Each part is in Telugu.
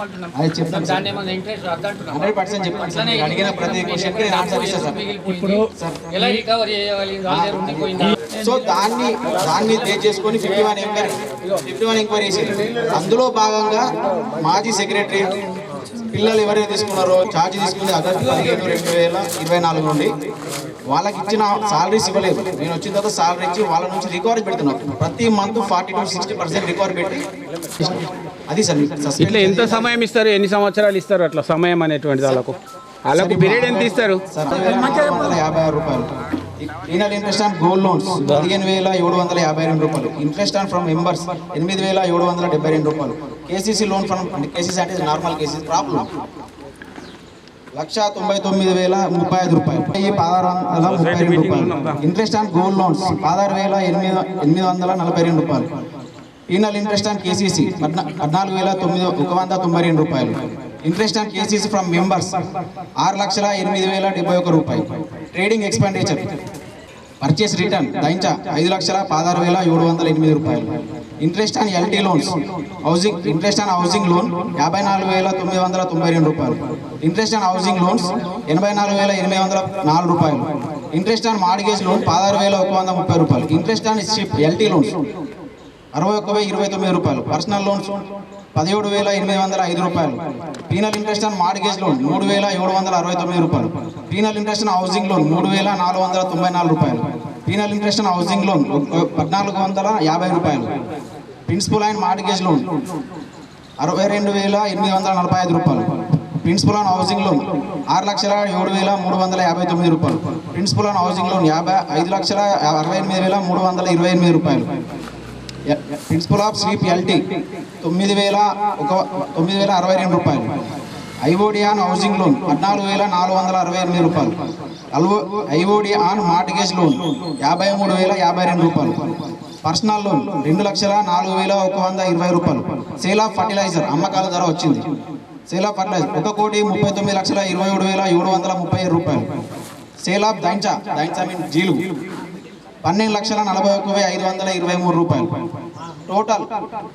అంటున్నాం. అది చెప్తాను సార్. దాన్ని ఏమన్నా ఇంట్రెస్ట్ వద్దంటున్నాం. 100% చెప్తాను సార్. మీరు అడిగిన ప్రతి క్వశ్చన్కి నేను ఆన్సర్ ఇస్తాను సార్. ఇప్పుడు ఎలా రికవర్ చేయాలి, ఉండిపోయిందా? సో దాన్ని బేస్ చేసుకొని 51 ఎంక్వైరీ చేసింది. అందులో భాగంగా మాజీ సెక్రటరీ పిల్లలు ఎవరైతే తీసుకున్నారో ఛార్జ్ తీసుకుంది ఆగస్టు 15/2024 నుండి వాళ్ళకి ఇచ్చిన సాలరీస్ ఇవ్వలేదు. నేను వచ్చిన తర్వాత సాలరీ ఇచ్చి వాళ్ళ నుంచి రికవరీ పెడుతున్నాను. ప్రతి మంత్ 40 to 60% రికవరీ పెట్టి అది సార్. ఇట్లా ఎంత సమయం ఇస్తారు, ఎన్ని సంవత్సరాలు ఇస్తారు అట్లా సమయం అనేటువంటి వాళ్ళకు పీరియడ్ ఎంత ఇస్తారు? 456 రూపాయలు. Penal interest on gold loans 15,752 రూపాయలు. ఇంట్రెస్ట్ ఆన్ ఫ్రమ్ మెంబర్స్ 8,772 రూపాయలు. కేసీసీ లోన్ ఫ్రమ్ కేసీసీ అంటే నార్మల్ కేసీసీ ప్రాబ్లం 1,99,035 రూపాయలు. 1632 రూపాయలు. ఇంట్రెస్ట్ ఆన్ గోల్డ్ లోన్స్ 16,842 రూపాయలు. పీనల్ ఇంట్రెస్ట్ ఆన్ కేసీసీ 14,192 రూపాయలు. Interest on KCC from members 6,08,071 రూపాయలు. ట్రేడింగ్ ఎక్స్పెండిచర్ పర్చేస్ రిటర్న్ దయించా 5,16,708 రూపాయలు. Interest on LT loans interest on housing loan 54,992 రూపాయలు. ఇంట్రెస్ట్ ఆన్ హౌసింగ్ లోన్స్ 84,804 రూపాయలు. ఇంట్రెస్ట్ ఆన్ మార్గేజ్ లోన్ 16,130 రూపాయలు. Interest on ship LT loans 61,029 రూపాయలు. పర్సనల్ లోన్స్ 17,805 రూపాయలు. Penal interest on mortgage loan 3,769 రూపాయలు. Penal interest on housing loan 3,494 రూపాయలు. Penal interest on housing loan 1,450 రూపాయలు. ప్రిన్సిపల్ అండ్ మార్గేజ్ లోన్ 62,845 రూపాయలు. ప్రిన్సిపల్ ఆన్ హౌసింగ్ లోన్ 6,07,359 రూపాయలు. ప్రిన్సిపల్ ఆన్ హౌసింగ్ లోన్ 5,68,328 రూపాయలు. ప్రిన్సిపల్ ఆఫ్ స్లీప్ ఎల్టీ 9,062 రూపాయలు. ఐఓడి ఆన్ హౌసింగ్ లోన్ 14,468 రూపాయలు. ఐఓడి ఆన్ మార్గేజ్ లోన్ 53,052 రూపాయలు. పర్సనల్ లోన్ 2,04,120 రూపాయలు. సేల్ ఆఫ్ ఫర్టిలైజర్ అమ్మకాల ధర వచ్చింది. సేల్ ఆఫ్ ఫర్టిలైజర్ 1,39,27,730 రూపాయలు. సేల్ ఆఫ్ దైంచా మీన్ జీలు 12,41,523 రూపాయలు. టోటల్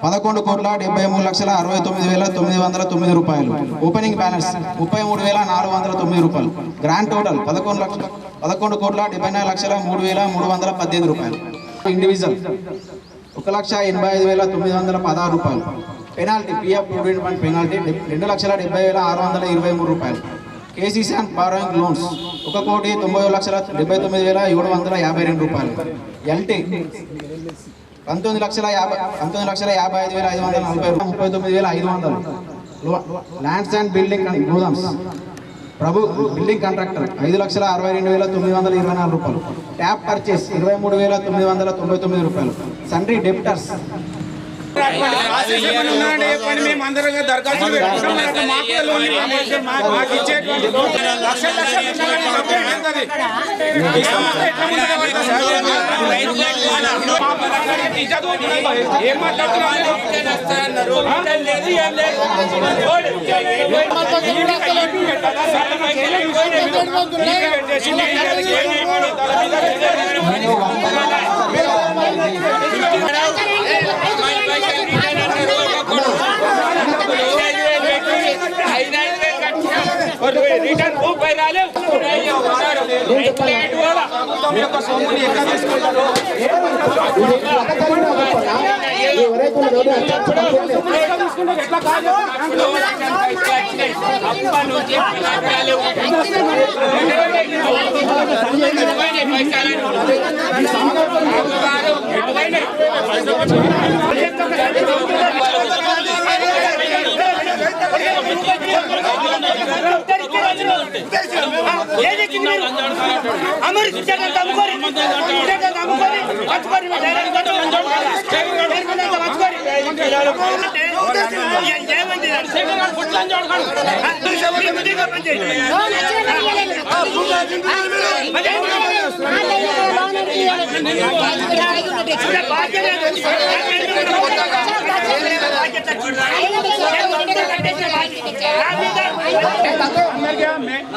11,73,69,909 రూపాయలు. ఓపెనింగ్ బ్యాలెన్స్ 33,409 రూపాయలు. గ్రాండ్ టోటల్ 11,74,03,318 రూపాయలు. ఇండివిజువల్ 1,85,916 రూపాయలు. Penalty PF provident fund penalty 2,70,623 రూపాయలు. కేసీసీ అండ్ బారోయింగ్ లోన్స్ 1,90,79,752 రూపాయలు. LT 19,55,540 39,500. Lands and building godowns Prabhu building contractor 5,62,924 రూపాయలు. ట్యాప్ పర్చేస్ 23,999 రూపాయలు. సండ్రీ డెప్టర్స్ రిటర్న్ రూపాయి రాలేవు.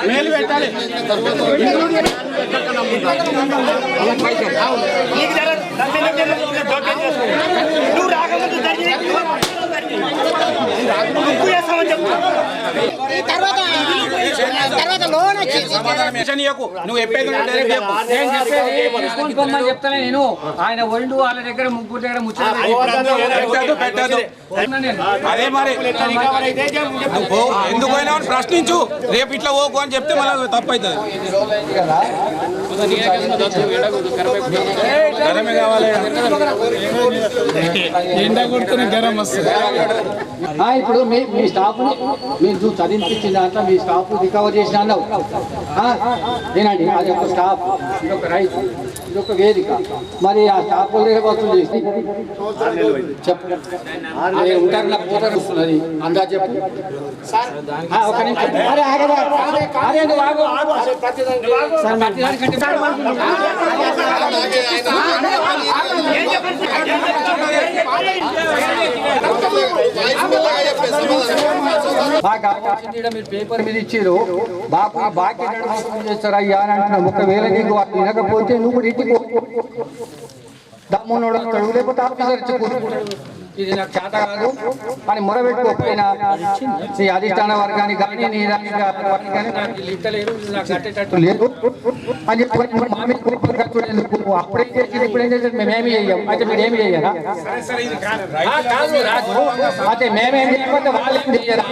మేలు పెట్టాలి. నువ్వు రాకముందు నువ్వు ఎప్పేది చెప్తానే నేను ఆయన ఒండు వాళ్ళ దగ్గర ముగ్గురు దగ్గర పెట్టదు. అదే మరి ఎందుకు పోయినా ప్రశ్నించు. రేపు ఇట్లా పోకు అని చెప్తే మళ్ళీ తప్పు అవుతుంది. గరమే కావాలి. ఎండ కొడుతున్న గరం వస్తుంది. ఇప్పుడు మీ స్టాఫ్ని మీరు చదివించిన దాంట్లో మీ స్టాఫ్ రికవర్ చేసిన అన్నావు. నేనండి అది ఒక స్టాఫ్, ఇదొక రైతు, ఇదొక వేదిక. మరి ఆ స్టాఫ్ దగ్గర వసూలు చేసి చెప్పు ఉంటారు. నాకు ఫోటో వస్తున్నది అందా చెప్పు. ఒక నిమిషం. అరే ఆగదా, అరే నువ్వు ఆగు. సార్ ప్రతిదానికంటే మీరు పేపర్ మీద ఇచ్చారు. బాబు బాకీ చేస్తారు అయ్యా అని అంటున్నావు. ఒకవేళ నీకు వినకపోతే నువ్వు కూడా ఇంటికి దమ్మునోడు లేకపోతే ఆఫీసర్ ఇచ్చి ఇది నాకు చేత కాదు అని మొరబెట్టుకోకపోయినా నీ అధిష్టాన వర్గానికి కానీ నీ కానీ నాకు ఇస్తలేరు, నాకు కట్టేటట్టు లేదు అని చెప్పి అప్పుడేం చేసి ఇప్పుడేం చేసి మేమేమి చెయ్యం. అయితే మీరు ఏమి చెయ్యరా? అయితే మేమేం చేయకపోతే వాళ్ళేం చెయ్యరా?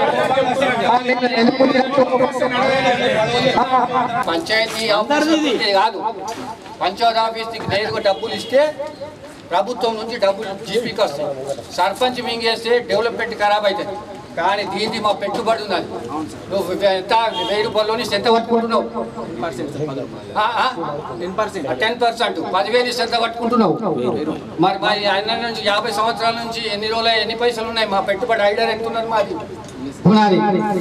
పంచాయతీ కాదు, పంచాయతీ ఆఫీస్కి నేరుగా డబ్బులు ఇస్తే ప్రభుత్వం నుంచి డబ్బులు జీపీకి వస్తాయి. సర్పంచ్ మింగేస్తే డెవలప్మెంట్ ఖరాబ్ అవుతుంది. కానీ దీనికి మా పెట్టుబడి ఉన్నది. నువ్వు ఎంత 1000 రూపాయలు ఎంత పట్టుకుంటున్నావు? 10%. 10,000 ఎంత పట్టుకుంటున్నావు? మరి మా ఆయన నుంచి 50 సంవత్సరాల నుంచి ఎన్ని రోజులు ఎన్ని పైసలు ఉన్నాయి? మా పెట్టుబడి ఐడియా ఎంత ఉన్నది మాది ఉన్నది.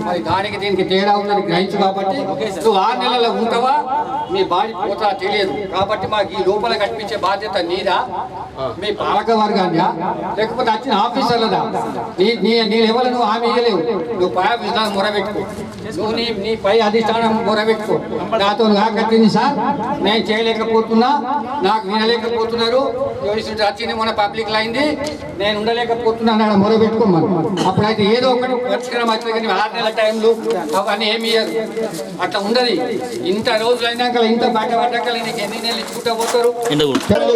మరి దానికి దీనికి తేడా ఉందని గ్రహించు. కాబట్టి నువ్వు 6 నెలల్లో ఉంటావా మీ బాడీ పోతా తెలియదు. కాబట్టి మాకు ఈ లోపల కనిపించే బాధ్యత నీదా, మీ పాలక వర్గాన్ని, లేకపోతే వచ్చిన ఆఫీసర్లదా? నీ లెవెల్ నువ్వు హామీ ఇవ్వలేవు. నువ్వు పై విధానం మొరబెట్టుకో, నువ్వు నీ పై అధిష్టానం మొరబెట్టుకో. నాతో కట్టింది సార్, నేను చేయలేకపోతున్నా, నాకు వినలేకపోతున్నారు, వచ్చింది మన పబ్లిక్ అయింది, నేను ఉండలేకపోతున్నా అని మొరబెట్టుకోమని. అప్పుడైతే ఏదో ఒకటి పరిష్కారం అవుతుంది. కానీ 6 నెలల టైంలో అవన్నీ ఏమి ఇయ్యరు. అట్లా ఉండదు. ఇంత రోజులు అయినాక ఇంత బయట పడ్డాక నీకు ఎన్ని నెలలు ఇచ్చుకుంటా పోతారు?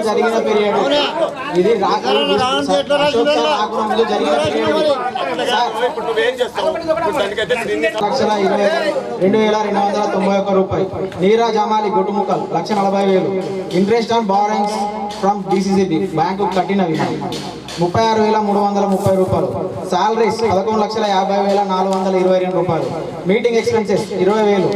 జరిగిన పీరియడ్ ఇది ₹2,291 నీరా జమాలి గుట్టుముక్కలు ₹1,40,000. Interest on borrowings from DCCB bank కట్టినవి ₹36,330. Salaries ₹11,50,422. Meeting expenses ₹20,000.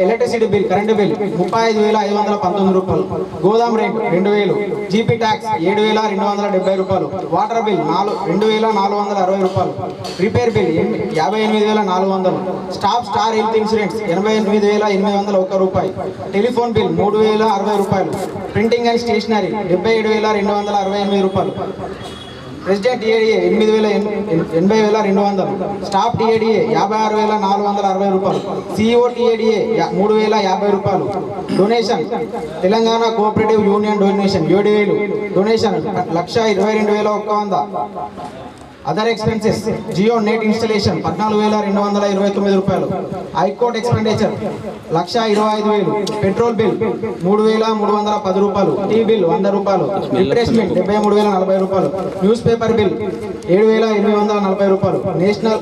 Electricity bill, current bill ₹35,519. Godown rent ₹2,000. GP tax ₹7,270. Water bill ₹2,460. Repair bill ₹58,400. Star Health Insurance ₹88,801. Telephone bill ₹3,060. Printing and stationery ₹77,268. President TADA ₹8,80,200. Staff TADA ₹56,460. CEO TADA ₹3,050. Donation Telangana cooperative union donation 7,000. Donation ₹1,22,100. Other expenses Jio net installation ₹14,229. High court expenditure ₹1,25,000. Petrol bill ₹3,310. Tea bill ₹100. Replacement ₹73,040. Newspaper bill ₹7,840. National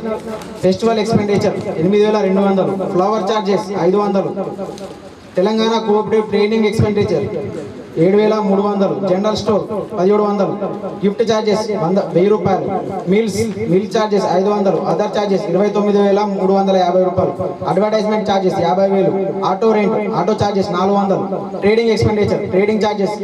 festival expenditure ₹8,200. Flower charges ₹500. Telangana cooperative training expenditure ₹7,300. General store ₹1,700. Gift charges ₹1,000. Meal charges ₹500. Other charges ₹29,350. Advertisement charges ₹50,000. Auto rent, auto charges ₹400. Trading expenditure, trading charges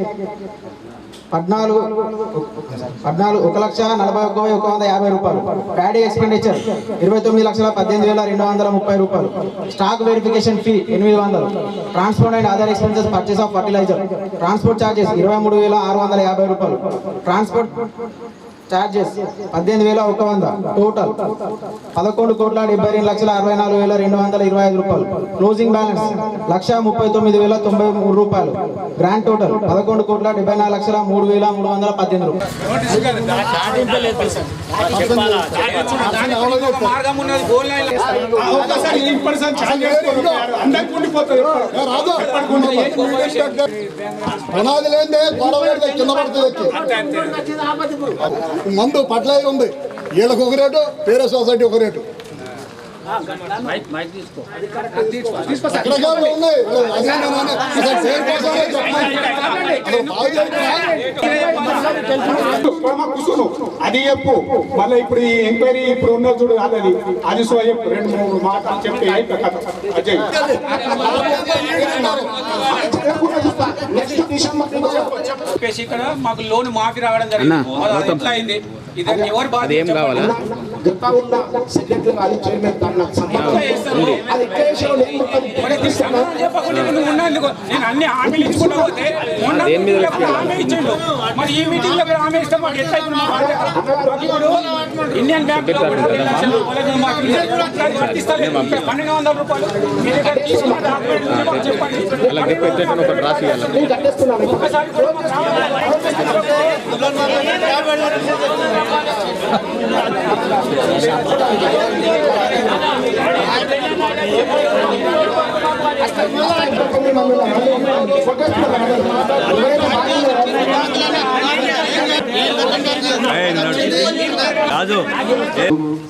₹1,41,150. Paddy expenditure ₹29,18,230. Stock verification fee ₹800. Transport and other expenses purchase of fertiliser. Transport charges ₹23,650. Charges 18,100 total 11,72,64,225 రూపాయలు. క్లోజింగ్ బ్యాలెన్స్ 1,39,093 రూపాయలు. గ్రాండ్ టోటల్ 11,74,03,318 రూపాయలు. పునాది లేదే గొడవ కింద పడుతుంది. మందు పట్ల ఉంది, వీళ్ళకి ఒక రేటు, వేరే సొసైటీ ఒక రేటు. అది చెప్పు మళ్ళీ ఇప్పుడు ఈ ఎంక్వైరీ ఇప్పుడు ఉన్న చూడు అది సో చెప్పు 2-3 మాటలు చెప్పి అజయ్ చెప్పేసి ఇక్కడ మాకు లోన్ మాఫీ రావడం జరిగింది. ఎట్లా అయింది ఇది ఎవరు బాధ ఏం కావాలా నేను అన్ని హామీలు ఇచ్చుకుంటూ పోతే హామీ ఇచ్చిండు. మరి ఈ మీటింగ్ లో హామీ ఇస్తే మాకు ఎట్లా ఇండియన్ బ్యాంక్ 1,200 రూపాయలు మీ దగ్గర తీసుకుంటే చెప్పండి. ఒక్కసారి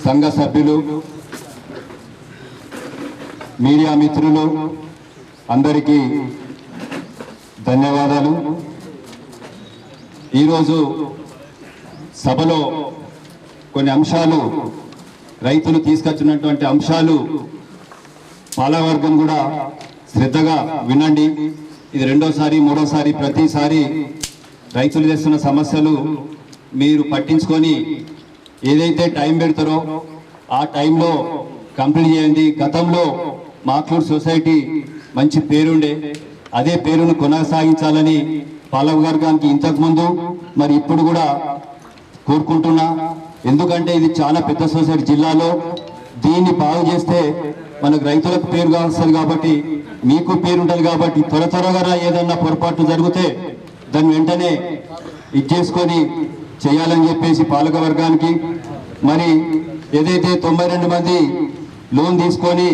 సంఘ సభ్యులు, మీడియా మిత్రులు అందరికీ ధన్యవాదాలు. ఈరోజు సభలో కొన్ని అంశాలు, రైతులు తీసుకొచ్చినటువంటి అంశాలు పాలకవర్గం కూడా శ్రద్ధగా వినండి. ఇది రెండోసారి మూడోసారి ప్రతిసారి రైతులు చేస్తున్న సమస్యలు మీరు పట్టించుకొని ఏదైతే టైం పెడతారో ఆ టైంలో కంప్లీట్ చేయండి. గతంలో మాక్లూర్ సొసైటీ మంచి పేరుండే, అదే పేరును కొనసాగించాలని పాలకవర్గానికి ఇంతకుముందు మరి ఇప్పుడు కూడా కోరుకుంటున్నా. ఎందుకంటే ఇది చాలా పెద్ద సొసైటీ జిల్లాలో, దీన్ని బాగు చేస్తే మనకు రైతులకు పేరు కావస్తుంది కాబట్టి, మీకు పేరు ఉంటుంది కాబట్టి త్వరగా ఏదన్నా పొరపాటు జరిగితే దాన్ని వెంటనే ఇచ్చేసుకొని చేయాలని చెప్పేసి పాలకవర్గానికి, మరి ఏదైతే 92 మంది లోన్ తీసుకొని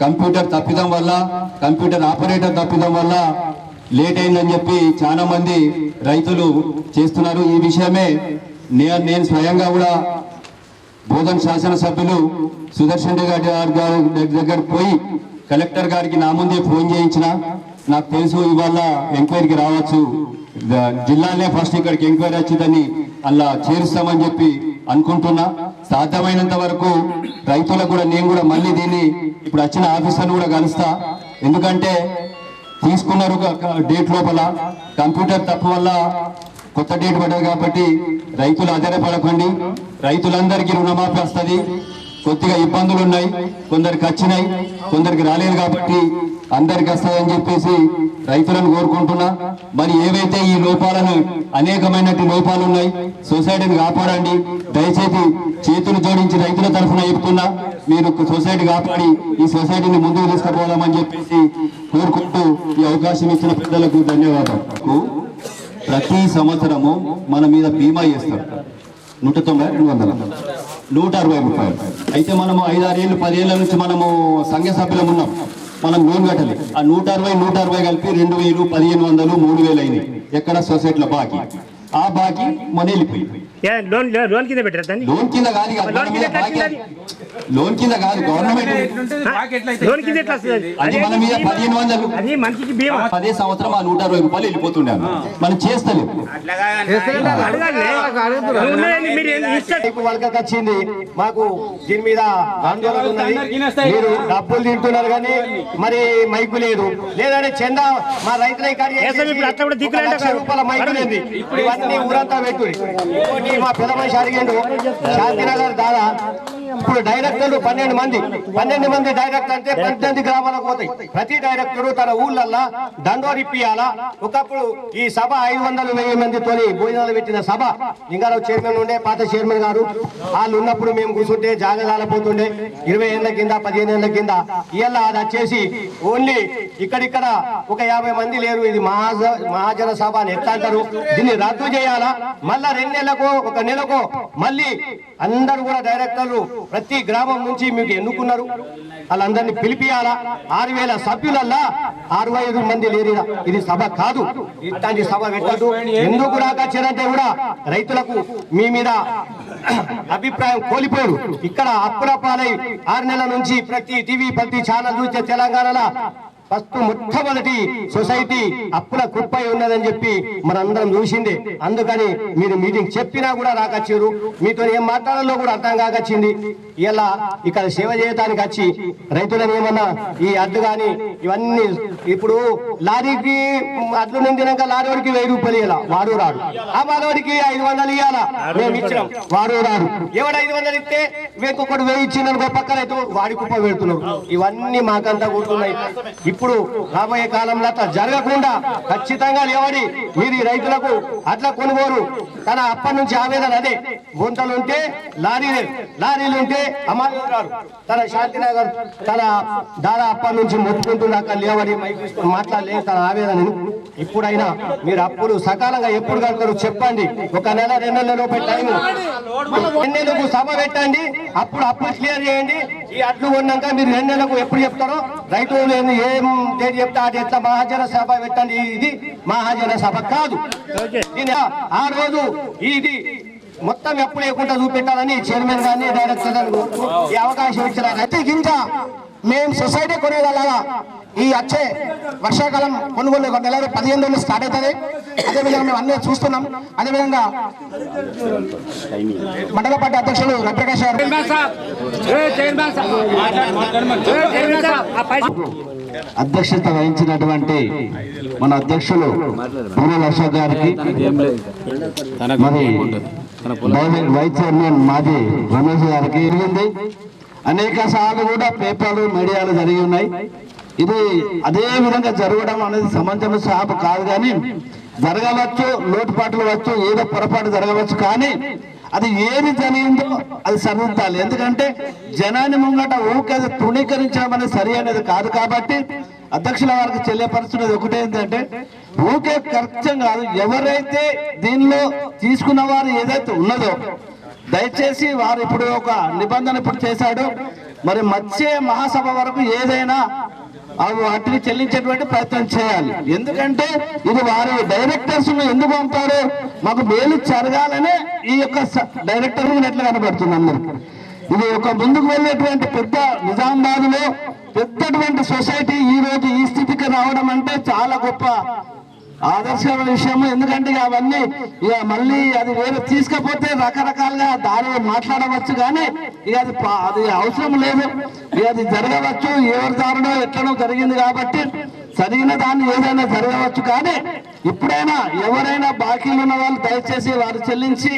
కంప్యూటర్ తప్పిదం వల్ల, కంప్యూటర్ ఆపరేటర్ తప్పిదం వల్ల లేట్ అయిందని చెప్పి చాలా మంది రైతులు చేస్తున్నారు. ఈ విషయమే నేను స్వయంగా కూడా బోధన్ శాసనసభ్యులు సుదర్శన్ రెడ్డి గారి దగ్గర పోయి కలెక్టర్ గారికి నా ముందే ఫోన్ చేయించిన. నాకు తెలుసు ఇవాళ ఎంక్వైరీకి రావచ్చు, జిల్లానే ఫస్ట్ ఇక్కడికి ఎంక్వైరీ వచ్చిందని అలా చేరుస్తామని చెప్పి అనుకుంటున్నా. సాధ్యమైనంత వరకు రైతులకు కూడా నేను కూడా మళ్ళీ దీన్ని ఇప్పుడు వచ్చిన ఆఫీసర్ను కూడా కలుస్తా. ఎందుకంటే తీసుకున్నారు డేట్ లోపల, కంప్యూటర్ తప్పు వల్ల కొత్త డేట్ పడ్డది కాబట్టి రైతులు ఆధారపడకండి. రైతులందరికీ రుణమాఫీ వస్తుంది. కొద్దిగా ఇబ్బందులు ఉన్నాయి, కొందరికి వచ్చినాయి, కొందరికి రాలేదు కాబట్టి అందరికి వస్తుందని చెప్పేసి రైతులను కోరుకుంటున్నా. మరి ఏవైతే ఈ లోపాలను, అనేకమైన లోపాలు ఉన్నాయి, సొసైటీని కాపాడండి. దయచేసి చేతులు జోడించి రైతుల తరఫున చెప్తున్నా, మీరు సొసైటీ కాపాడి ఈ సొసైటీని ముందుకు తీసుకుపోదామని చెప్పేసి కోరుకుంటూ ఈ అవకాశం ఇచ్చిన పెద్దలకు ధన్యవాదాలు. ప్రతి సంవత్సరము మన మీద బీమా చేస్తారు 190-200-160 రూపాయలు. అయితే మనము 5-6 ఏళ్ళు 10 ఏళ్ళ నుంచి మనము సంఘ సభ్యులం ఉన్నాం, మనం లోన్ కట్టాలి. ఆ 160 కలిపి 2,000, 1,500, 3,000 అయినాయి. ఎక్కడ సొసైటీలో బాకీ, ఆ బాకీ మన వెళ్ళిపోయింది. లోన్ కింద పెట్టారు దాన్ని? లోన్ కింద కాదు, లోన్ కింద కాదు, గవర్నమెంట్ లోన్ కింద ఎట్లా వస్తుంది? అది మన మీద 1,500, అది మనిషికి బీమా. 10 సంవత్సరం ఆ 160 రూపాయలు వెళ్ళిపోతుండే. మనం చేస్తలేము. వచ్చింది మాకు దీని మీద ఆందోళన ఉన్నది. మీరు డబ్బులు తింటున్నారు కానీ మరి మైకు లేదు, లేదంటే చందా మా రైతుల రూపాయల మైకు లేదు. ఇవన్నీ ఊరంతా పెట్టుడి. మా పెద్ద మనిషి అడిగిండు శాంతినగర్ దాదా ఇప్పుడు డైరెక్టర్లు 12 మంది డైరెక్టర్ అంటే 18 గ్రామాలకు పోతాయి. ప్రతి డైరెక్టరు తన ఊళ్ళల్లో దండోరిప్పియాలా. ఒకప్పుడు ఈ సభ 500-1000 మందితోని భోజనాలు పెట్టిన సభ. లింగారావు చైర్మన్ ఉండే, పాత చైర్మన్ గారు వాళ్ళు ఉన్నప్పుడు మేము కూర్చుంటే జాగ్రత్తలు పోతుండే 20 ఏళ్ల కింద 15 ఏళ్ల కింద. ఇవాళ అది వచ్చేసి ఓన్లీ ఇక్కడిక్కడ ఒక 50 మంది లేరు. ఇది మహాజన సభ అని ఎట్లా అంటారు? దీన్ని రద్దు చేయాలా? మళ్ళా 2 నెలలకు 1 నెలకు మళ్ళీ అందరూ కూడా డైరెక్టర్లు ప్రతి గ్రామం నుంచి మీకు ఎన్నుకున్నారు, వాళ్ళందరినీ పిలిపియాలా. 6000 సభ్యులల్లా 65 మంది లేరు. ఇది సభ కాదు, ఇట్లాంటి సభ పెట్టదు. ఎందుకు రాకొచ్చారంటే కూడా రైతులకు మీ మీద అభిప్రాయం కోల్పోయారు. ఇక్కడ అప్పుల పాలై 6 నెలల నుంచి ప్రతి టీవీ ప్రతి ఛానల్ చూస్తే తెలంగాణలో ఫస్ట్ మొట్టమొదటి సొసైటీ అప్పుల కుప్పై ఉన్నదని చెప్పి మనందరం చూసిందే. అందుకని మీరు మీటింగ్ చెప్పినా కూడా రాకొచ్చారు. మీతో ఏం మాట్లాడాలో కూడా అర్థం కాకొచ్చింది. ఇలా ఇక్కడ సేవ చేయడానికి వచ్చి రైతులను ఏమన్నా ఈ అడ్లు కానీ ఇవన్నీ ఇప్పుడు లారీకి అడ్లు నిందినాక లారీ వాడికి 1000 రూపాయలు ఇవ్వాలా, వాడు రాడు. ఆ మానవుడికి 500 ఇవ్వాలా, మేము ఇచ్చినాం, వాడు రాడు. ఎవడు 500 ఇస్తే ఇంకొకటి 1000 ఇచ్చిందనుకో పక్క రైతు వాడి కుప్ప పెడుతున్నారు. ఇవన్నీ మాకంతా గుర్తున్నాయి. ఇప్పుడు రాబోయే కాలంలో అట్లా జరగకుండా ఖచ్చితంగా లేవడి మీరు ఈ రైతులకు అట్లా కొనుగోలు తన అప్పటి నుంచి ఆవేదన అదే. గుంతలుంటే లారీలు ఉంటే అమ్మారు తన శాంతినగర్ తన దాదా అప్పటి నుంచి మొత్తుకుంటున్న అక్కడ లేవడి మాట్లాడలేదు తన ఆవేదనని. ఇప్పుడైనా మీరు అప్పులు సకాలంగా ఎప్పుడు కడతారు చెప్పండి. 1 నెల 2 నెలల లోపే టైం 2 నెలలకు సభ పెట్టండి. అప్పుడు అప్పులు క్లియర్ చేయండి. ఈ అడ్లు కొన్నాక మీరు 2 నెలలకు ఎప్పుడు చెప్తారో రైతులు ఏం డేట్ చెప్తా అది ఎట్లా మహాజన సభ పెట్టండి. ఇది మహాజన సభ కాదు. ఆ రోజు ఇది మొత్తం ఎప్పుడు లేకుండా చూపెట్టాలని చైర్మన్ గారిని డైరెక్టర్ ఈ అవకాశం ఇచ్చారు. అయితే ఇంకా మేము సొసైటీ కొనేదల్లా ఈ వచ్చే వర్షాకాలం కొనుగోలు 1 నెల 15 రోజులు స్టార్ట్ అవుతుంది. అదేవిధంగా మేము అన్నీ చూస్తున్నాం. అదేవిధంగా మండల పార్టీ అధ్యక్షులు రవిప్రకాష్ గారు అధ్యక్షత వహించినటువంటి మన అధ్యక్షులు పూర్వ అశోక్ గారికి, మరి వైస్ చైర్మన్ మాజీ రమేష్ గారికి అనేక సార్లు కూడా పేపర్లు మీడియాలు జరిగి ఉన్నాయి. ఇది అదే విధంగా జరగడం అనేది సమంజసం సాపు కాదు. కానీ జరగవచ్చు, లోటుపాట్లు వచ్చు, ఏదో పొరపాటు జరగవచ్చు. కానీ అది ఏది జరిగిందో అది సరిదిద్దాలి. ఎందుకంటే జనాన్ని ముంగట ఊరికే తృణీకరించడం అనేది సరి అనేది కాదు. కాబట్టి అధ్యక్షుల వారికి తెలియపరుస్తున్నది ఒకటే ఏంటంటే ఊరికే ఖర్చం కాదు. ఎవరైతే దీనిలో తీసుకున్న వారు ఏదైతే ఉన్నదో దయచేసి వారు ఇప్పుడు ఒక నిబంధన ఇప్పుడు చేశాడు. మరి మత్స్య మహాసభ వరకు ఏదైనా వాటిని చెల్లించేటువంటి ప్రయత్నం చేయాలి. ఎందుకంటే ఇది వారి డైరెక్టర్స్ ఎందుకు పంపారు, మాకు మేలు జరగాలనే ఈ యొక్క డైరెక్టర్ ఎట్లా కనబడుతుంది అందరికి. ఇది ఒక ముందుకు వెళ్ళేటువంటి పెద్ద నిజామాబాద్ లో పెద్దటువంటి సొసైటీ ఈ రోజు ఈ స్థితికి రావడం అంటే చాలా గొప్ప ఆదర్శమైన విషయము. ఎందుకంటే అవన్నీ ఇక మళ్ళీ అది వేరే తీసుకపోతే రకరకాలుగా దారి మాట్లాడవచ్చు. కానీ ఇక అది అవసరం లేదు. ఇక అది జరగవచ్చు, ఎవరి దారిలో ఎట్లనో జరిగింది కాబట్టి సరైన దాన్ని ఏదైనా జరగవచ్చు. కానీ ఇప్పుడైనా ఎవరైనా బాకీలు ఉన్న వాళ్ళు దయచేసి వారు చెల్లించి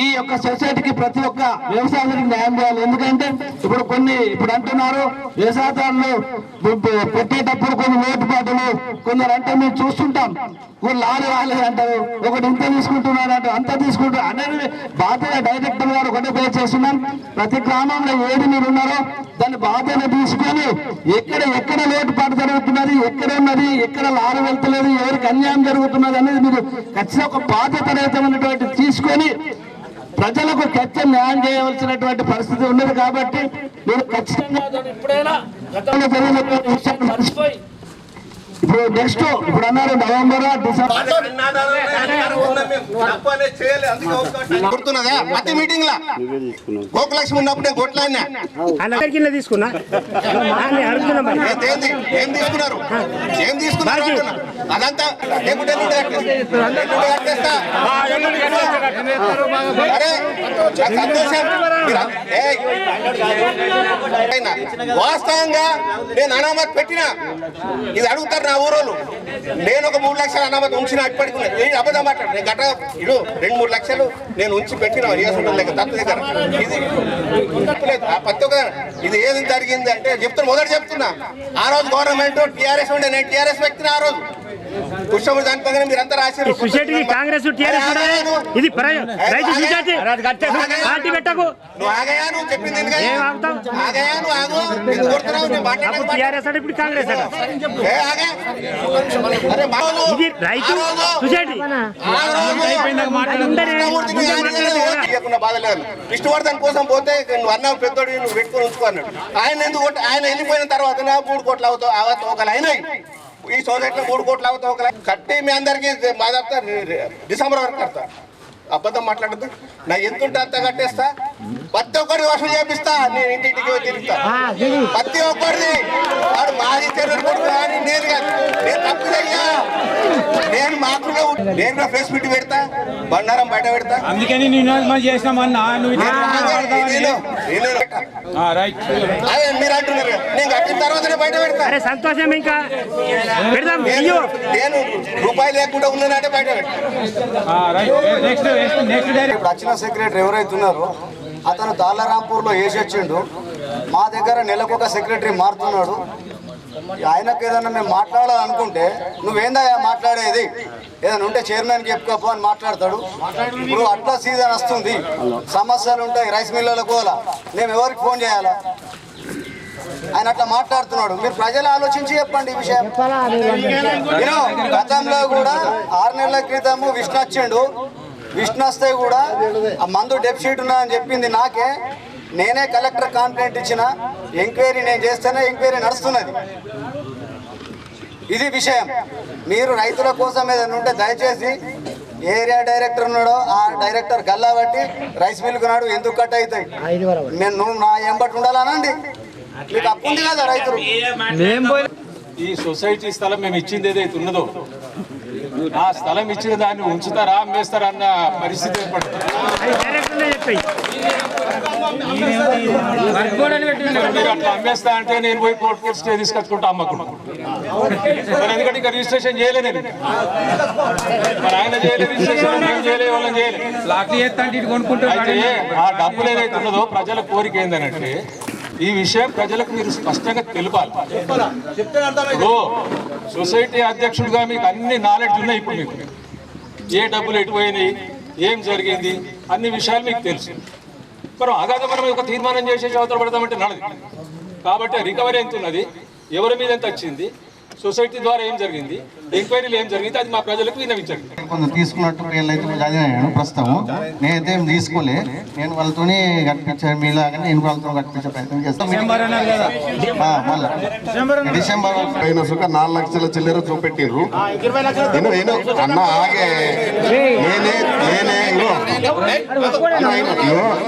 ఈ యొక్క సొసైటీకి ప్రతి ఒక్క వ్యవసాయానికి న్యాయం చేయాలి. ఎందుకంటే ఇప్పుడు అంటున్నారు వ్యవసాయదారులు పెట్టేటప్పుడు కొన్ని లోటుపాటులు కొందరు అంటే మేము చూస్తుంటాం. లారీ రాలేదు అంటారు, ఒకటి ఇంత తీసుకుంటున్నారు అంటారు, అంత తీసుకుంటారు అనేది బాధ్యత డైరెక్టర్ గారు ఒకటే పే చేస్తున్నాం. ప్రతి గ్రామంలో ఏది మీరు ఉన్నారో దాన్ని బాధ్యత తీసుకొని ఎక్కడ లోటుపాటు జరుగుతున్నది, ఎక్కడ ఉన్నది, ఎక్కడ లారీ వెళ్తలేదు, ఎవరికి అన్యాయం జరుగుతున్నది అనేది మీరు ఖచ్చితంగా ఒక బాధ్యత రహితమైనటువంటి తీసుకొని ప్రజలకు ఖచ్చితంగా న్యాయం చేయవలసినటువంటి పరిస్థితి ఉన్నది. కాబట్టి మీరు ఖచ్చితంగా ఇప్పుడైనా గతంలో జరిగినటువంటి విషయాన్ని మర్చిపోయి ఇప్పుడు నెక్స్ట్ ఇప్పుడు అన్నారు నవంబర్ డిసెంబర్ గుర్తున్నదా ప్రతి మీటింగ్ లా గోకులక్ష్మి ఉన్నప్పుడు నేను కొట్లాడినా తీసుకున్నా ఏం తీసుకున్నారు అదంతా వాస్తవంగా నేను అనామత్ పెట్టినా ఇది అడుగుతారు నా ఊరోళ్ళు. నేను ఒక 3 లక్షలు అన్నమాట ఉంచిన ఇప్పటికి నేను అబద్ధం మాట్లాడు. నేను గట్ట ఇడు 2-3 లక్షలు నేను ఉంచి పెట్టిన లెక్క తప్పు దగ్గర ఇది ప్రతి ఒక్క ఇది ఏది జరిగింది అంటే చెప్తున్నా. మొదటి చెప్తున్నా, ఆ రోజు గవర్నమెంట్ టీఆర్ఎస్ ఉండే, నేను టీఆర్ఎస్ వ్యక్తిని. ఆ రోజు పుష్పము దానిపైన మీరంతా రాశారు. కాంగ్రెస్ ఇది రైతు పార్టీ పెట్టకు. నువ్వు ఆగయా, నువ్వు చెప్పింది ఆగయా, నువ్వు ఆగు. ఇప్పుడు కాంగ్రెస్ విష్ణువర్ధన్ కోసం పోతే నువ్వు అన్న పెద్దోడు నువ్వు పెట్టుకొని ఉంచుకున్నాడు. ఆయన ఎందుకు ఆయన వెళ్ళిపోయిన తర్వాత 3 కోట్ల అవతవకలు అయినాయి. ఈ సొసైటీలో 3 కోట్ల అవతవకలు కట్టి మీ అందరికి మా డిసెంబర్ వరకు కడతా. అబద్ధం మాట్లాడద్దు. నా ఎంతుంటే అంత కట్టేస్తా. ప్రతి ఒక్కరిని వసూలు చేపిస్తా. నేను ఇంటింటికి తిరుగుతా. ప్రతి ఒక్కరిది వాడు మాది చెరువు కొడుకు కానీ నేను కాదు. నేను తప్పు చెయ్యా. నేను మాత్రమే నేను ప్రెస్ మీట్ పెడతా, బండారం బయట పెడతా. అందుకని చేసినామన్నా మీరు అంటున్నారు. నేను కట్టిన తర్వాతనే బయట పెడతా. సంతోషం. ఇంకా నేను రూపాయి లేకుండా ఉన్నానంటే బయట పెడతా. ఇప్పుడు వచ్చిన సెక్రటరీ ఎవరైతే ఉన్నారో అతను దాలారాంపూర్లో వేసి వచ్చిండు. మా దగ్గర నెలకొక సెక్రటరీ మారుతున్నాడు. ఆయనకు ఏదన్నా మేము మాట్లాడాలనుకుంటే నువ్వేందా మాట్లాడేది, ఏదైనా ఉంటే చైర్మన్కి చెప్పుకోపో అని మాట్లాడతాడు. ఇప్పుడు అట్లా సీజన్ వస్తుంది, సమస్యలు ఉంటాయి రైస్ మిల్లర్లకు పోలా, మేము ఎవరికి ఫోన్ చేయాలా? ఆయన అట్లా మాట్లాడుతున్నాడు. మీరు ప్రజలు ఆలోచించి చెప్పండి ఈ విషయం. గతంలో కూడా 6 నెలల క్రితము విష్ణు వచ్చిండు. విష్ణు వస్తే కూడా ఆ మందు డెఫిసిట్ ఉన్నదని చెప్పింది నాకే. నేనే కలెక్టర్ కంప్లైంట్ ఇచ్చిన. ఎంక్వైరీ నేను చేస్తేనే ఎంక్వైరీ నడుస్తున్నది. ఇది విషయం. మీరు రైతుల కోసం ఏదైనా ఉంటే దయచేసి ఏరియా డైరెక్టర్ ఉన్నాడో ఆ డైరెక్టర్ గల్లా బట్టి రైస్ మిల్కు నాడు ఎందుకు కట్ అవుతాయి, నువ్వు నా ఎంబటి ఉండాలనండి. మీకు అప్పు ఉంది కదా రైతులు. ఈ సొసైటీ స్థలం మేము ఇచ్చింది ఏదైతే ఉన్నదో ఆ స్థలం ఇచ్చిన దాన్ని ఉంచుతారా అమ్మేస్తారా అన్న పరిస్థితి ఏర్పడుతుంది. మీరు అట్లా అమ్మేస్తా అంటే నేను పోయి కోర్టు కేసు స్టే తీసుకొచ్చుకుంటా అమ్మకుండా. మరి ఎందుకంటే ఇంకా రిజిస్ట్రేషన్ చేయలేదు నేను. మరి ఆయన చేయలేదు రిజిస్ట్రేషన్, నేను చేయలేదు, వాళ్ళని చేయలేదు. అయితే ఆ డబ్బులు ఏదైతే ఉన్నదో ప్రజల కోరిక ఏందనంటే ఈ విషయం ప్రజలకు మీరు స్పష్టంగా తెలపాలి. ఇప్పుడు సొసైటీ అధ్యక్షుడిగా మీకు అన్ని నాలెడ్జ్ ఉన్నాయి. ఇప్పుడు మీకు ఏ డబ్బులు ఎటుపోయినాయి, ఏం జరిగింది, అన్ని విషయాలు మీకు తెలుసు. మనం అగాధ మనం ఒక తీర్మానం చేసేసి అవతల పడతామంటే నడదు. కాబట్టి రికవరీ ఎంత ఉన్నది, ఎవరి మీద ఎంత వచ్చింది, సొసైటీ ద్వారా ఏం జరిగింది, ఎంక్వైరీలు ఏం జరిగింది, అది మా ప్రజలకు విన్నవించండి. కొంచెం తీసుకున్నట్టు వీళ్ళైతే చదివాను ప్రస్తుతం. నేనైతే ఏం తీసుకోలే. నేను వాళ్ళతోనే కట్టించాను, మీలాగానే నేను వాళ్ళతో కట్టించే ప్రయత్నం చేస్తాను. డిసెంబర్ అయిన సుఖ 4 లక్షల చిల్లర చూపెట్టిర్రు. అన్న ఆగే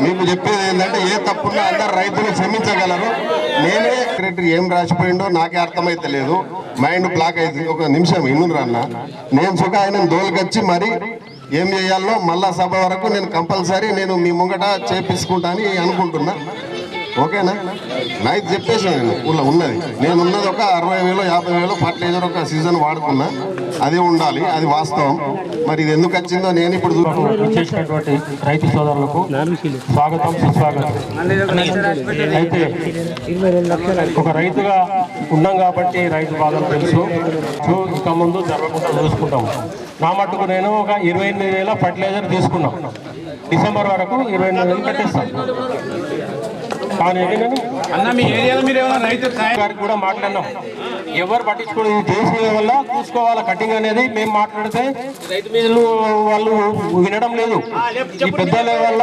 మీకు చెప్పేది ఏంటంటే ఏ తప్పున్నా అందరు రైతులు క్షమించగలరు. నేనే సెక్రటరీ ఏం రాసిపోయిండో నాకే అర్థమైతే లేదు. మైండ్ బ్లాక్ అయితే ఒక నిమిషం ఇన్నురా అన్న. నేను సుఖ ఆయన దోలుకొచ్చి మరి ఏం చేయాలో మళ్ళా సభ వరకు నేను కంపల్సరీ నేను మీ ముంగట చేపించుకుంటా అని అనుకుంటున్నా. ఓకేనా? నైట్ చెప్పేసాను నేను ఊళ్ళో ఉన్నది. నేను ఉన్నది ఒక 60,000 50,000 ఫర్టిలైజర్ ఒక సీజన్ వాడుకున్నా. అది ఉండాలి, అది వాస్తవం. మరి ఇది ఎందుకు వచ్చిందో నేను ఇప్పుడు చేసినటువంటి రైతు సోదరులకు స్వాగతం, సుస్వాగతం. అయితే ఒక రైతుగా ఉన్నాం కాబట్టి రైతు బాధలు తెలుసు. ఇక ముందు జరగకుండా చూసుకుంటాం. నా మట్టుకు నేను ఒక 28,000 ఫర్టిలైజర్ తీసుకున్నాం. డిసెంబర్ వరకు 28,000 కట్టేస్తాను. కానీ అన్న మీ ఏరియాలో మీరు ఏమైనా రైతు గారికి కూడా మాట్లాడినాం. ఎవరు పట్టించుకోవడం దేశం వల్ల చూసుకోవాలి. కటింగ్ అనేది మేము మాట్లాడితే రైతు మీదలు వాళ్ళు వినడం లేదు. ఈ పెద్ద లెవెల్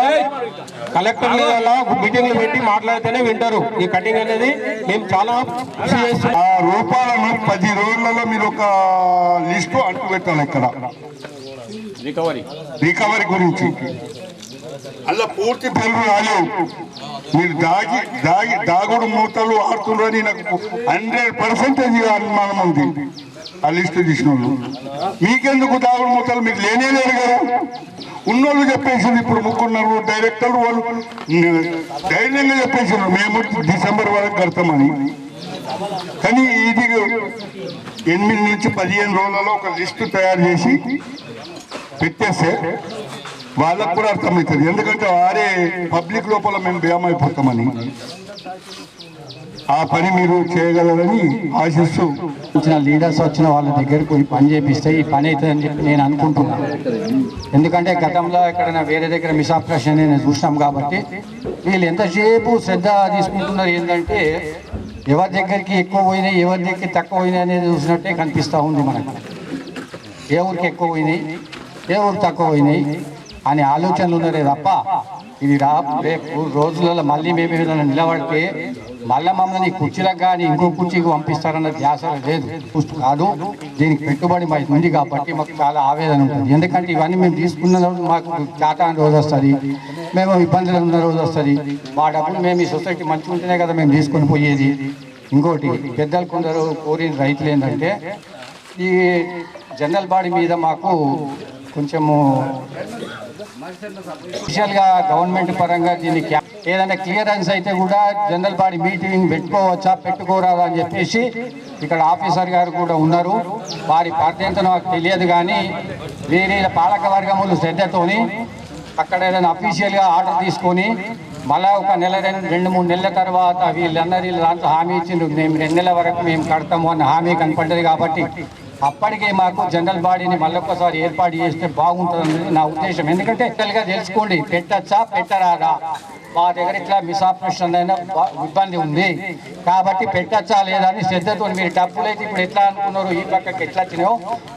కలెక్టర్ లెవెల్ మీటింగ్లు పెట్టి మాట్లాడితేనే వింటారు. ఈ కటింగ్ అనేది మేము చాలా ఆ రూపాయలను 10 రోజులలో మీరు ఒక లిస్టు అంటు పెట్టాలి. ఇక్కడ రికవరీ గురించి అలా పూర్తి పేర్లు రాలేవు. మీరు దాగుడు మూతలు ఆడుతున్నారని నాకు 100% అనుమానం ఉంది. ఆ లిస్టు తీసిన వాళ్ళు మీకెందుకు దాగుడు మూతలు? మీకు లేనే లేరు కదా. ఉన్నోళ్ళు చెప్పేసింది. ఇప్పుడు ముగ్గురున్నారు డైరెక్టర్లు, వాళ్ళు ధైర్యంగా చెప్పేసారు మేము డిసెంబర్ వరకు కడతామని. కానీ ఇది 8 నుంచి 15 రోజులలో ఒక లిస్టు తయారు చేసి పెట్టేస్తే వాళ్ళకు కూడా అర్థమవుతుంది. ఎందుకంటే వారే పబ్లిక్ లోపల మేము భయమైపోతామని. ఆ పని మీరు చేయగలరని ఆశిస్తూ వచ్చిన లీడర్స్ వచ్చిన వాళ్ళ దగ్గరకు ఈ పని చేపిస్తే ఈ పని అవుతుందని చెప్పి నేను అనుకుంటున్నాను. ఎందుకంటే గతంలో ఎక్కడైనా వేరే దగ్గర మిస్ఆపరేషన్ నేను చూసినాం కాబట్టి వీళ్ళు ఎంతసేపు శ్రద్ధ తీసుకుంటున్నారు. ఏంటంటే ఎవరి దగ్గరికి ఎక్కువ పోయినాయి ఎవరి దగ్గరికి తక్కువ పోయినాయి అనేది చూసినట్టే కనిపిస్తూ ఉంది మనకు. ఏ ఊరికి ఎక్కువ పోయినాయి ఏ ఊరికి తక్కువ పోయినాయి అనే ఆలోచనలు ఉన్నారే తప్ప ఇది రేపు రోజులలో మళ్ళీ మేము ఏదైనా నిలబడితే మళ్ళీ మమ్మల్ని కుర్చీలకు కానీ ఇంకో కుర్చీకి పంపిస్తారన్న ధ్యాస లేదు కాదు. దీనికి పెట్టుబడి మాకు ఉంది కాబట్టి మాకు చాలా ఆవేదన ఉంటుంది. ఎందుకంటే ఇవన్నీ మేము తీసుకున్న రోజు మాకు చాటాని రోజు వస్తుంది, మేము ఇబ్బందులు ఉన్న రోజు వస్తుంది. మా డబ్బులు మేము ఈ సొసైటీ మంచిగా ఉంటేనే కదా మేము తీసుకొని పోయేది. ఇంకోటి పెద్దలు కొందరు కోరిన రైతులు ఏంటంటే ఈ జనరల్ బాడీ మీద మాకు కొంచెము స్పెషల్గా గవర్నమెంట్ పరంగా దీనికి ఏదైనా క్లియరెన్స్ అయితే కూడా జనరల్ బాడీ మీటింగ్ పెట్టుకోవచ్చా పెట్టుకోరాదా అని చెప్పేసి ఇక్కడ ఆఫీసర్ గారు కూడా ఉన్నారు. వారి బాధ్యత నాకు తెలియదు కానీ వేరే పాలక వర్గములు శ్రద్ధతోని అక్కడ ఏదైనా అఫీషియల్గా ఆర్డర్ తీసుకొని మళ్ళీ ఒక నెల 2-3 నెలల తర్వాత వీళ్ళందరూ దాంట్లో హామీ ఇచ్చిండ్రు మేము 2 నెలల వరకు మేము కడతాము అన్న హామీ కనపడ్డది. కాబట్టి అప్పటికే మాకు జనరల్ బాడీని మళ్ళొక్కసారి ఏర్పాటు చేస్తే బాగుంటుందనేది నా ఉద్దేశం. ఎందుకంటే తెలుసుకోండి పెట్టచ్చా పెట్టరాదా, మా దగ్గర ఇట్లా మిస్ఆపరేషన్ అయినా ఇబ్బంది ఉంది కాబట్టి పెట్టచ్చా లేదా అని శ్రద్ధతో మీరు డబ్బులు అయితే ఇప్పుడు ఎట్లా అనుకున్నారు ఈ పక్కకి ఎట్లా వచ్చినాయో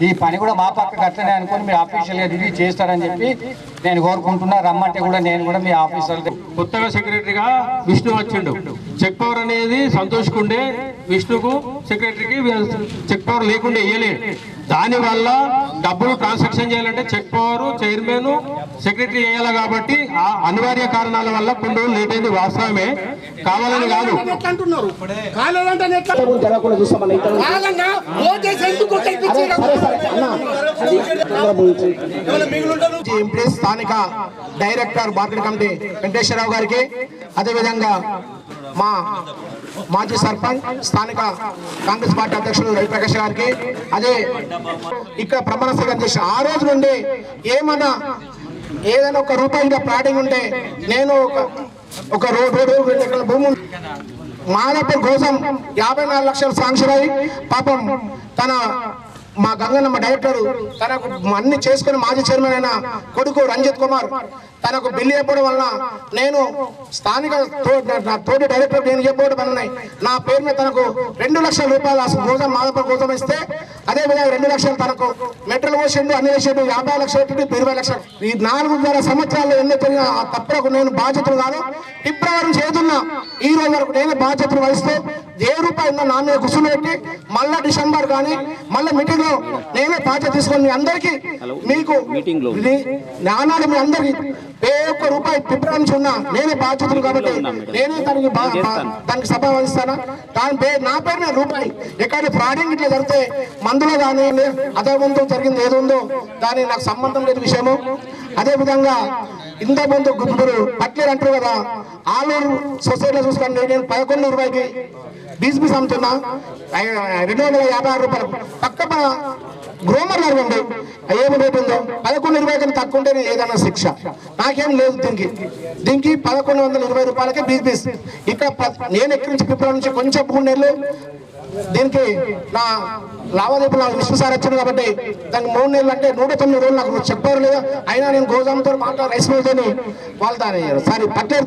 ఈ పని కూడా మా పక్కకి అట్లనే అనుకుని మీరు ఆఫీషియల్గా రిలీజ్ చేస్తారని చెప్పి నేను కోరుకుంటున్నా. రమ్మంటే కూడా నేను కూడా మీ ఆఫీసర్ కొత్తగా సెక్రటరీగా విష్ణు వచ్చిండు. చెక్ పవర్ అనేది సంతోష్కుండే విష్ణుకు సెక్రటరీకి చెక్ పవర్ లేకుండా ఇయ్యలేదు. దానివల్ల డబ్బులు ట్రాన్సాక్షన్ చేయాలంటే చెక్ పవర్ చైర్మన్ సెక్రటరీ చేయాలి. కాబట్టి ఆ అనివార్య కారణాల వల్ల కొన్ని రోజులు లేట్ అయింది. వాస్తవమే, కావాలని కాదు. స్థానిక డైరెక్టర్ మార్కెట్ కమిటీ వెంకటేశ్వరరావు గారికి, అదేవిధంగా మా మాజీ సర్పంచ్ స్థానిక కాంగ్రెస్ పార్టీ అధ్యక్షులు రవిప్రకాష్ గారికి, అదే ఇక్కడ ప్రమాణ స్వీకారం చేసిన ఆ రోజు నుండి ఏదైనా ఒక రూపాయి ప్లాటింగ్ ఉంటే నేను ఒక రోడ్డు భూమి మాదాపూర్ కోసం 54 లక్షలు శాంక్షన్ అయ్యి పాపం మా గంగన్నమ్మ డైరెక్టర్ తనకు అన్ని చేసుకుని మాజీ చైర్మన్ అయిన కొడుకు రంజిత్ కుమార్ తనకు బిల్లు చెప్పడం వలన నేను స్థానిక తోటి డైరెక్టర్ నేను చెప్పడం వలన నా పేరు మీద తనకు 2 లక్షల రూపాయలు కోసం మాదాపూర్ కోసం ఇస్తే, అదేవిధంగా 2 లక్షలు తనకు మెట్రల్ పోసిండు, అన్ని వేసిండు, 50 లక్షలు 20 లక్షలు. ఈ 4 సంవత్సరాలు ఎన్నో జరిగిన ఆ తప్పులకు నేను బాధ్యతలు కాదు. ఫిబ్రవరి చేతున్నా ఈ రోజు వరకు నేను బాధ్యతలు వహిస్తూ ఏ రూపాయి నా మీద గుసులు పెట్టి మళ్ళా డిసెంబర్ కానీ మళ్ళీ మీటింగ్ లో నేనే బాధ్యత తీసుకొని మీ అందరికీ మీకు నానాడు మీ అందరికి ఏ ఒక్క రూపాయి ఫిబ్రవరి నుంచి ఉన్నా నేనే బాధ్యతలు కాబట్టి నేనే దానికి సభ వహిస్తాను. దాని నా పేరు మీద రూపాయి ఎక్కడ ఫ్రాడింగ్ ఇట్లా జరిగితే మందులో కానీ అదే ముందు జరిగింది ఏది ఉందో దాని నాకు సంబంధం లేదు విషయము. అదేవిధంగా ఇంతకుముందు గుంటూరు పట్లేరు అంటారు కదా, ఆలూరు సొసైటీలో చూసుకుంటే నేను 1120కి బీసీబీస్ అమ్ముతున్నా 256 రూపాయలు. పక్క గ్రోమర్ లాగా ఉంది, ఏమి రేటు ఉందో 1120 కన్నా తక్కువ ఉంటే ఏదైనా శిక్ష నాకేం లేదు. దీనికి 1120 రూపాయలకే బీసీబీస్. ఇక్కడ నేను ఎక్కడి నుంచి ఫిబ్రవరి నుంచి కొంచెం 3 నెలలు దీనికి నా లావాదేవీలు నాకు విష్ణు సార్ వచ్చింది కాబట్టి దానికి 3 నెలలు అంటే 109 రోజులు నాకు చెప్పారు లేదా. అయినా నేను గోదాంతో రైస్ మిల్తో వాళ్ళు సారీ పట్లేరు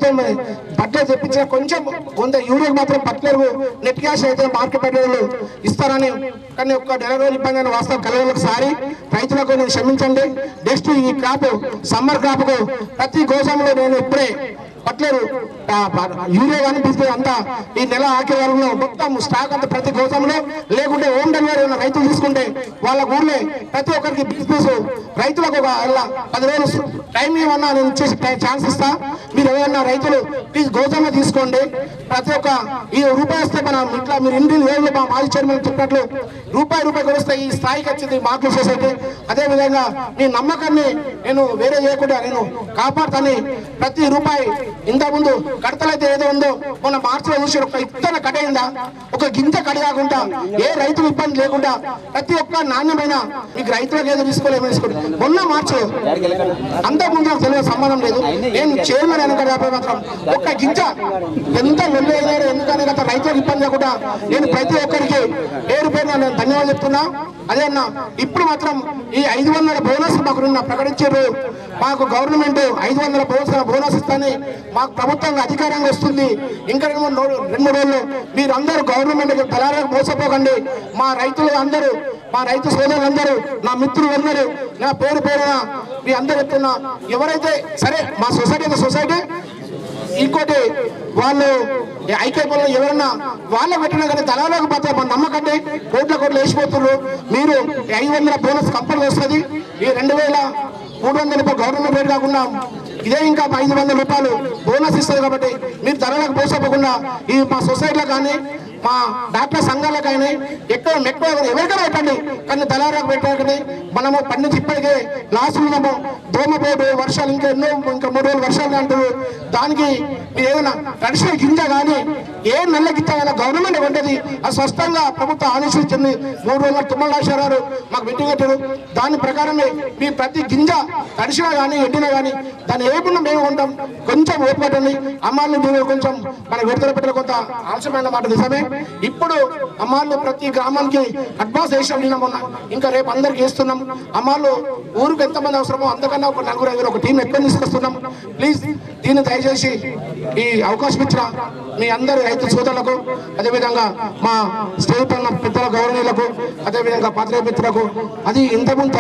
తెప్పించిన కొంచెం కొంత యూరియాకి మాత్రం పట్లేరు నెట్ క్యాష్ అయితే మార్కెట్ పట్టేవాళ్ళు ఇస్తారని, కానీ ఒక్క 40 రోజులు ఇబ్బంది అని వాస్తవం కలవలకు సారి రైతులకు నేను క్షమించండి. నెక్స్ట్ ఈ క్రాప్ సమ్మర్ క్రాప్కు ప్రతి గోదాంలో నేను ఇప్పుడే పట్లేరు యూరియా కానీ తీసుకు అంతా ఈ నెల ఆఖరి వరకు మొత్తం స్టాక్ అంతా ప్రతి గోదాంలో లేకుంటే హోమ్ డెలివరీ ఉన్న రైతులు తీసుకుంటే వాళ్ళ ఊర్లో ప్రతి ఒక్కరికి బిజినెస్ రైతులకు ఒక 10 రోజులు టైం ఏమన్నా నేను ఇచ్చేసి ఛాన్స్ ఇస్తా. మీరు ఏమన్నా రైతులు ప్లీజ్ గోదాంలో తీసుకోండి. ప్రతి ఒక్క ఈ రూపాయి వస్తే మనం ఇట్లా మీరు ఇంటి వేలు మా మాజీ చైర్మన్ చెప్పినట్లు రూపాయి కొనిస్తే ఈ స్థాయికి వచ్చింది మార్కెట్ సొసైటీ. అదేవిధంగా నీ నమ్మకాన్ని నేను వేరే చేయకుండా నేను కాపాడుతాను. ప్రతి రూపాయి ఇంతకుముందు కడతలైతే ఏదో ఉందో మొన్న మార్చిలో చూసి ఒక ఇత్తన కట్టయిందా, ఒక గింజ కడి కాకుండా ఏ రైతులు ఇబ్బంది లేకుండా ప్రతి ఒక్క నాణ్యమైన మీకు రైతులకు ఏదో తీసుకోలేదు తీసుకోండి. మొన్న మార్చిలో అంతకుముందు నాకు తెలియదు, సంబంధం లేదు. నేను చైర్మన్ అయిన మాత్రం ఒక్క గింజ ఎంత లొల్లి అయినాడు ఎందుకనే గత రైతులకు ఇబ్బంది లేకుండా నేను ప్రతి ఒక్కరికి పేరు పేరున నేను ధన్యవాదాలు చెప్తున్నా. అదే అన్న ఇప్పుడు మాత్రం ఈ 500 బోనస్ మాకు నిన్న ప్రకటించారు. మాకు గవర్నమెంట్ 500 బోనస్ ఇస్తాని మాకు ప్రభుత్వం అధికారంగా వస్తుంది. ఇంకా 2-3 రోజుల్లో మీరందరూ గవర్నమెంట్ తలాలకు మోసపోకండి. మా రైతులు అందరూ, మా రైతు సోదరులందరూ, నా మిత్రులు అందరూ, నా పేరు పేరున మీ అందరూ చెప్తున్నా. ఎవరైతే సరే మా సొసైటీ ఇంకోటి వాళ్ళు ఐక్యపంలో ఎవరన్నా వాళ్ళ పెట్టినా కానీ తలాలకు పోతే మన నమ్మకండి కోట్ల వేసిపోతున్నారు. మీరు 500 బోనస్ కంపెనీ వస్తుంది. ఈ 2300 గవర్నమెంట్ రేట్ కాకుండా ఇదే ఇంకా 500 రూపాయలు బోనస్ ఇస్తుంది. కాబట్టి మీరు ధరలకు పోసపోకుండా ఈ మా సొసైటీలో కానీ మా డాక్టర్ సంఘాలకు కానీ ఎక్కువ ఎవరికైనా పెట్టండి, కానీ దళాలకు పెట్టకండి. మనము పండించి ఇప్పటికే లాస్లు ఉన్నాము. దోమపోటు వర్షాలు ఇంకా 3 రోజులు వర్షాలు అంటారు. దానికి మీరు ఏదైనా ట్రెడిషనల్ గింజ కానీ ఏ నల్ల గిత్త కానీ గవర్నమెంట్ ఉంటుంది. అది స్పష్టంగా ప్రభుత్వం ఆదేశించింది. 3 రోజులు తుమ్మల రాశారు మాకు మీటింగ్ పెట్టారు. దాని ప్రకారమే మీ ప్రతి గింజ తడిసినా కానీ ఎండినా కానీ దాన్ని ఏమన్నా మేము ఉంటాం. కొంచెం ఓపికట్టండి. అమ్మాయిలు మీరు కొంచెం మన విడుదల పెట్టిన కొంత ఆలస్యమైన మాట నిజమే. ఇప్పుడు అమ్మాయిలు ప్రతి గ్రామానికి అడ్వాన్స్ వేసాం నిన్న మొన్న, ఇంకా రేపు అందరికి వేస్తున్నాం. అమ్మాయిలు ఊరికి ఎంతమంది అవసరమో అంతకన్నా ఒక 4-5 ఒక టీం ఎక్కువ తీసుకొస్తున్నాం. ప్లీజ్ దీన్ని దయచేసి ఈ అవకాశం ఇచ్చిన మీ అందరి రైతు సోదరులకు, అదేవిధంగా మా స్టేట్ ఉన్న పెద్దల గౌరవనీయులకు, అదేవిధంగా పాత్రికేయ మిత్రులకు, అది ఇంతకుముందు